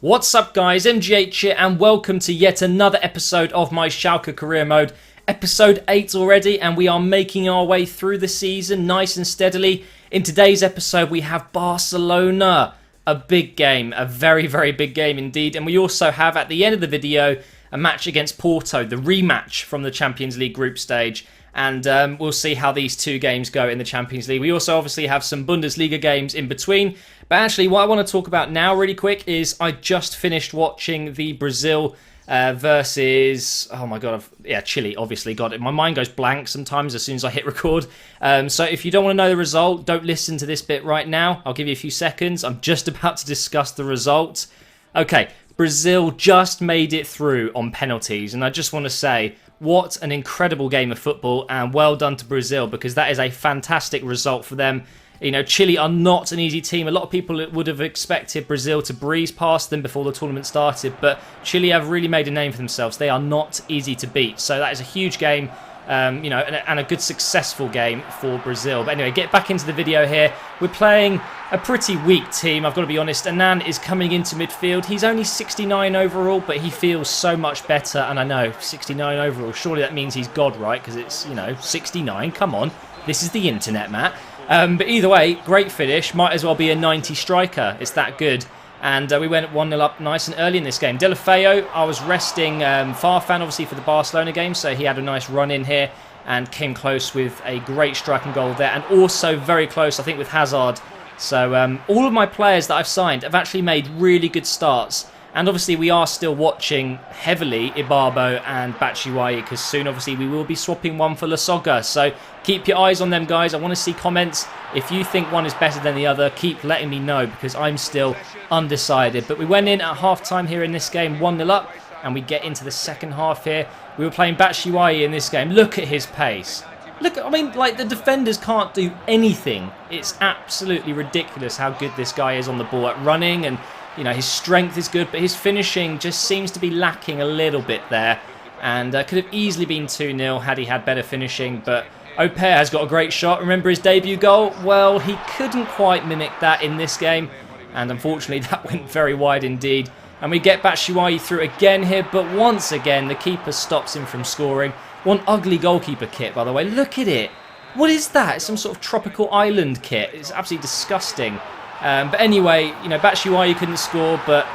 What's up guys, MGH here and welcome to yet another episode of my Schalke career mode. Episode 8 already and we are making our way through the season nice and steadily. In today's episode we have Barcelona. A big game, a very, very big game indeed. And we also have at the end of the video a match against Porto, the rematch from the Champions League group stage. And we'll see how these two games go in the Champions League. We also obviously have some Bundesliga games in between. But actually, what I want to talk about now really quick is I just finished watching the Brazil versus... Oh my God, Chile, obviously. Got it. My mind goes blank sometimes as soon as I hit record. So if you don't want to know the result, don't listen to this bit right now. I'll give you a few seconds. I'm just about to discuss the result. Okay, Brazil just made it through on penalties. And I just want to say... what an incredible game of football and well done to Brazil because that is a fantastic result for them. You know, Chile are not an easy team. A lot of people would have expected Brazil to breeze past them before the tournament started, but Chile have really made a name for themselves. They are not easy to beat. So that is a huge game, and a good successful game for Brazil. But anyway, get back into the video here. We're playing a pretty weak team, I've got to be honest. Annan is coming into midfield. He's only 69 overall, but he feels so much better. And I know, 69 overall, surely that means he's God, right? Because it's, 69, come on. This is the internet, Matt. But either way, great finish. Might as well be a 90 striker. It's that good. And we went 1-0 up nice and early in this game. Deulofeu, I was resting Farfan, obviously, for the Barcelona game. So he had a nice run in here and came close with a great striking goal there. And also very close, I think, with Hazard. So all of my players that I've signed have actually made really good starts. And obviously we are still watching heavily Ibarbo and Batshuayi because soon obviously we will be swapping one for Lasogga. So keep your eyes on them guys. I want to see comments. If you think one is better than the other, keep letting me know because I'm still undecided. But we went in at half-time here in this game, 1-0 up. And we get into the second half here. We were playing Batshuayi in this game. Look at his pace. Look, I mean, like, the defenders can't do anything. It's absolutely ridiculous how good this guy is on the ball at running. And, his strength is good, but his finishing just seems to be lacking a little bit there. And could have easily been 2-0 had he had better finishing. But Oper has got a great shot. Remember his debut goal? Well, he couldn't quite mimic that in this game. And unfortunately, that went very wide indeed. And we get Batshuayi through again here. But once again, the keeper stops him from scoring. One ugly goalkeeper kit, by the way. Look at it. What is that? It's some sort of tropical island kit. It's absolutely disgusting. But anyway, Batshuayi couldn't score, but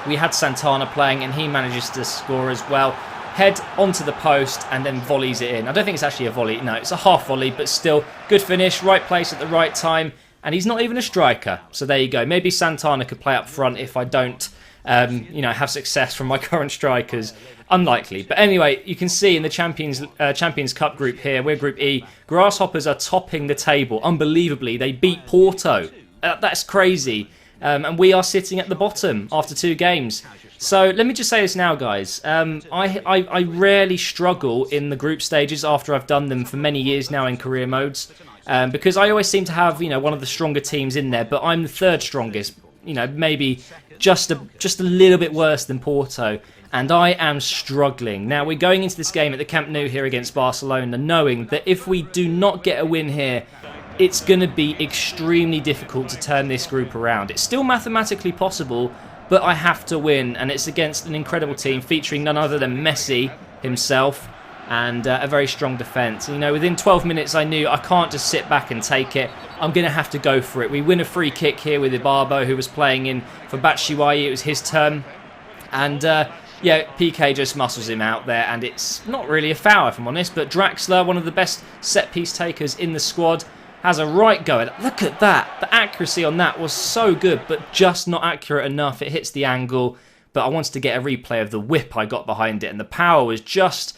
we had Santana playing, and he manages to score as well. Head onto the post and then volleys it in. I don't think it's actually a volley. No, it's a half volley, but still good finish. Right place at the right time. And he's not even a striker. So there you go. Maybe Santana could play up front if I don't... have success from my current strikers. Unlikely. But anyway, you can see in the Champions Cup group here, we're Group E, Grasshoppers are topping the table. Unbelievably, they beat Porto. That's crazy. And we are sitting at the bottom after 2 games. So let me just say this now, guys. I rarely struggle in the group stages after I've done them for many years now in career modes. Because I always seem to have, one of the stronger teams in there, but I'm the 3rd strongest. Maybe just a little bit worse than Porto, and I am struggling. Now, we're going into this game at the Camp Nou here against Barcelona, knowing that if we do not get a win here, it's going to be extremely difficult to turn this group around. It's still mathematically possible, but I have to win, and it's against an incredible team featuring none other than Messi himself, and a very strong defence. Within 12 minutes I knew I can't just sit back and take it. I'm going to have to go for it. We win a free kick here with Ibarbo, who was playing in for Batshuayi. It was his turn. And, PK just muscles him out there, and it's not really a foul, if I'm honest, but Draxler, one of the best set-piece takers in the squad, has a right go at it. Look at that. The accuracy on that was so good, but just not accurate enough. It hits the angle, but I wanted to get a replay of the whip I got behind it, and the power was just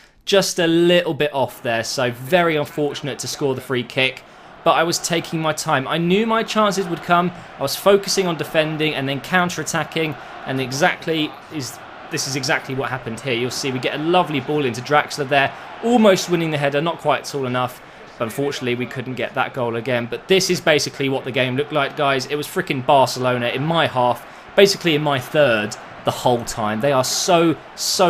a little bit off there, so very unfortunate to score the free kick. But I was taking my time. I knew my chances would come. I was focusing on defending and then counter-attacking, and this is exactly what happened here. You'll see we get a lovely ball into Draxler there, almost winning the header, not quite tall enough. But unfortunately, we couldn't get that goal again. But this is basically what the game looked like, guys. It was freaking Barcelona in my half, basically in my 3rd the whole time. They are so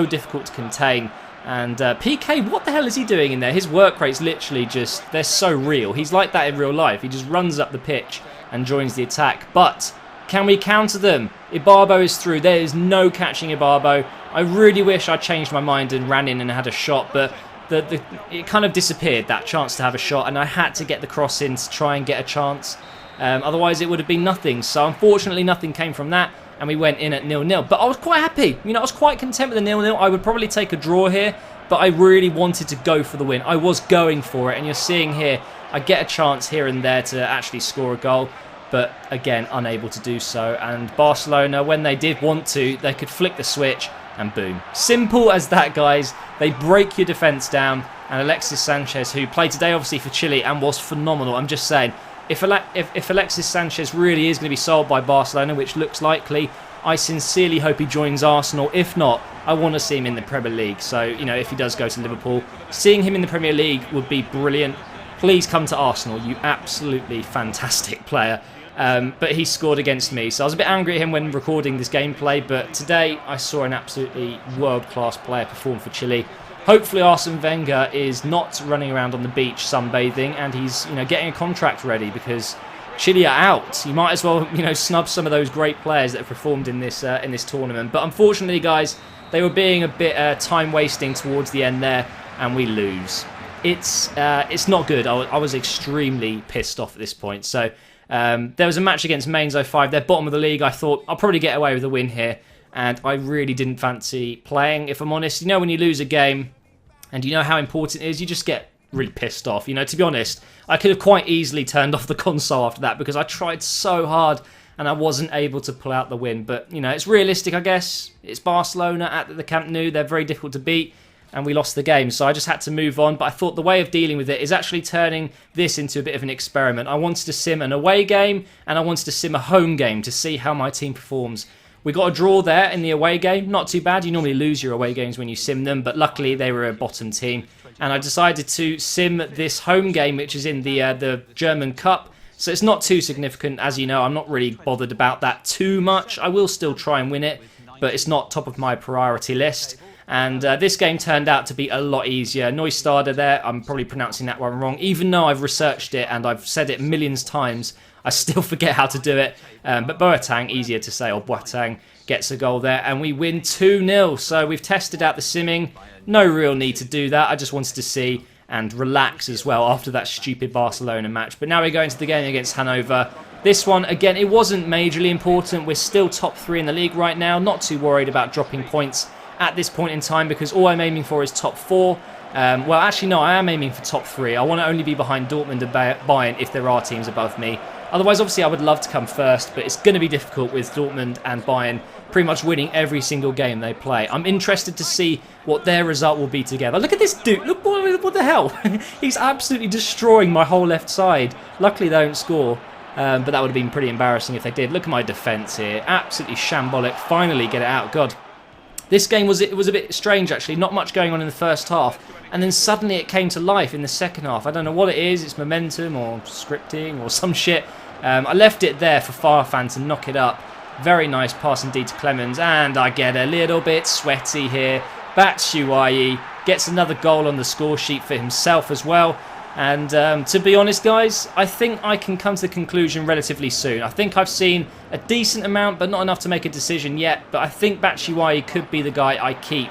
difficult to contain. And PK, what the hell is he doing in there? His work rate's literally just, they're so real. He's like that in real life. He just runs up the pitch and joins the attack. But can we counter them? Ibarbo is through. There is no catching Ibarbo. I really wish I changed my mind and ran in and had a shot, but it kind of disappeared, that chance to have a shot, and I had to get the cross in to try and get a chance. Otherwise, it would have been nothing. So, unfortunately, nothing came from that, and we went in at 0-0. But I was quite happy. You know, I was quite content with the 0-0. I would probably take a draw here, but I really wanted to go for the win. I was going for it, and you're seeing here, I get a chance here and there to actually score a goal, but again, unable to do so. And Barcelona, when they did want to, they could flick the switch, and boom. Simple as that, guys. They break your defence down, and Alexis Sanchez, who played today obviously for Chile and was phenomenal. I'm just saying, if Alexis Sanchez really is going to be sold by Barcelona, which looks likely, I sincerely hope he joins Arsenal. If not, I want to see him in the Premier League. So, you know, if he does go to Liverpool, seeing him in the Premier League would be brilliant. Please come to Arsenal, you absolutely fantastic player. But he scored against me, so I was a bit angry at him when recording this gameplay, but today I saw an absolutely world-class player perform for Chile. Hopefully Arsene Wenger is not running around on the beach sunbathing, and he's, you know, getting a contract ready, because Chile are out. You might as well, you know, snub some of those great players that have performed in this tournament. But unfortunately, guys, they were being a bit time-wasting towards the end there, and we lose. It's not good. I was extremely pissed off at this point. So there was a match against Mainz 05. They're bottom of the league. I thought I'll probably get away with a win here, and I really didn't fancy playing, if I'm honest. You know, when you lose a game and you know how important it is, you just get really pissed off. You know, to be honest, I could have quite easily turned off the console after that, because I tried so hard and I wasn't able to pull out the win. But, you know, it's realistic, I guess. It's Barcelona at the Camp Nou. They're very difficult to beat, and we lost the game, so I just had to move on. But I thought the way of dealing with it is actually turning this into a bit of an experiment. I wanted to sim an away game, and I wanted to sim a home game to see how my team performs. We got a draw there in the away game, not too bad. You normally lose your away games when you sim them, but luckily they were a bottom team. And I decided to sim this home game, which is in the German Cup. So it's not too significant. As you know, I'm not really bothered about that too much. I will still try and win it, but it's not top of my priority list. And this game turned out to be a lot easier. Neustadter there, I'm probably pronouncing that one wrong. Even though I've researched it and I've said it millions times, I still forget how to do it. But Boateng, easier to say, or Boateng, gets a goal there. And we win 2-0. So we've tested out the simming. No real need to do that. I just wanted to see and relax as well after that stupid Barcelona match. But now we go into the game against Hanover. This one, again, it wasn't majorly important. We're still top 3 in the league right now. Not too worried about dropping points at this point in time, because all I'm aiming for is top 4. Well, actually, no, I am aiming for top 3. I want to only be behind Dortmund and Bayern if there are teams above me. Otherwise, obviously, I would love to come first, but it's going to be difficult with Dortmund and Bayern pretty much winning every single game they play. I'm interested to see what their result will be together. Look at this dude. Look, what the hell? He's absolutely destroying my whole left side. Luckily, they don't score, but that would have been pretty embarrassing if they did. Look at my defence here. Absolutely shambolic. Finally get it out. God. This game was a bit strange, actually. Not much going on in the first half. And then suddenly it came to life in the second half. I don't know what it is. It's momentum or scripting or some shit. I left it there for Farfan to knock it up. Very nice pass indeed to Clemens. And I get a little bit sweaty here. Batshuayi gets another goal on the score sheet for himself as well. And to be honest, guys, I think I can come to the conclusion relatively soon. I think I've seen a decent amount, but not enough to make a decision yet. But I think Batshuayi could be the guy I keep.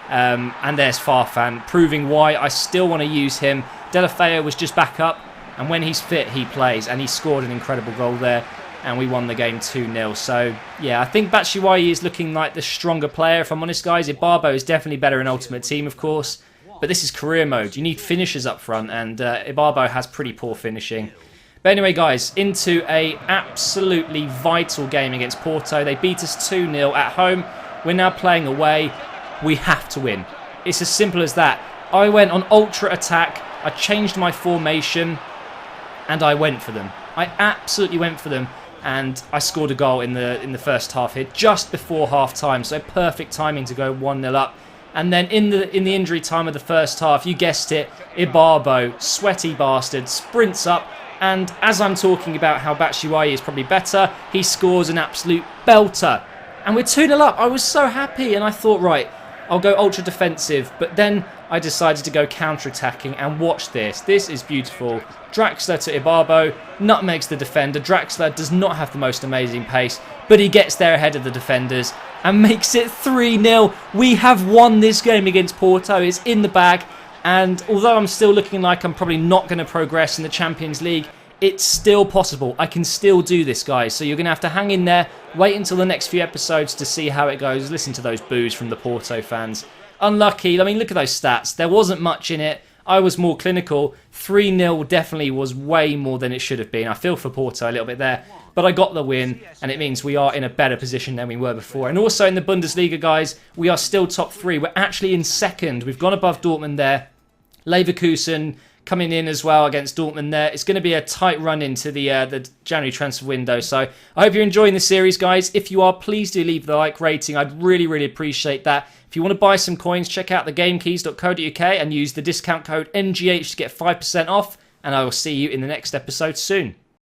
And there's Farfan, proving why I still want to use him. Deulofeu was just back up, and when he's fit, he plays. And he scored an incredible goal there, and we won the game 2-0. So, yeah, I think Batshuayi is looking like the stronger player, if I'm honest, guys. Ibarbo is definitely better in Ultimate Team, of course. But this is career mode. You need finishers up front, and Ibarbo has pretty poor finishing. But anyway, guys, into a absolutely vital game against Porto. They beat us 2-0 at home. We're now playing away. We have to win. It's as simple as that. I went on ultra attack. I changed my formation, and I went for them. I absolutely went for them, and I scored a goal in the first half here, just before half time. So perfect timing to go 1-0 up. And then in the injury time of the first half, you guessed it, Ibarbo, sweaty bastard, sprints up. And as I'm talking about how Batshuayi is probably better, he scores an absolute belter. And we're 2-0 up. I was so happy, and I thought, right, I'll go ultra defensive, but then I decided to go counter-attacking, and watch this. This is beautiful. Draxler to Ibarbo, nutmegs the defender. Draxler does not have the most amazing pace, but he gets there ahead of the defenders and makes it 3-0. We have won this game against Porto. It's in the bag, and although I'm still looking like I'm probably not going to progress in the Champions League, it's still possible. I can still do this, guys. So you're going to have to hang in there, wait until the next few episodes to see how it goes. Listen to those boos from the Porto fans. Unlucky. I mean, look at those stats. There wasn't much in it. I was more clinical. 3-0 definitely was way more than it should have been. I feel for Porto a little bit there. But I got the win, and it means we are in a better position than we were before. And also in the Bundesliga, guys, we are still top 3. We're actually in second. We've gone above Dortmund there. Leverkusen coming in as well against Dortmund there. It's going to be a tight run into the January transfer window. So I hope you're enjoying the series, guys. If you are, please do leave the like rating. I'd really, really appreciate that. If you want to buy some coins, check out thegamekeys.co.uk and use the discount code NGH to get 5% off. And I will see you in the next episode soon.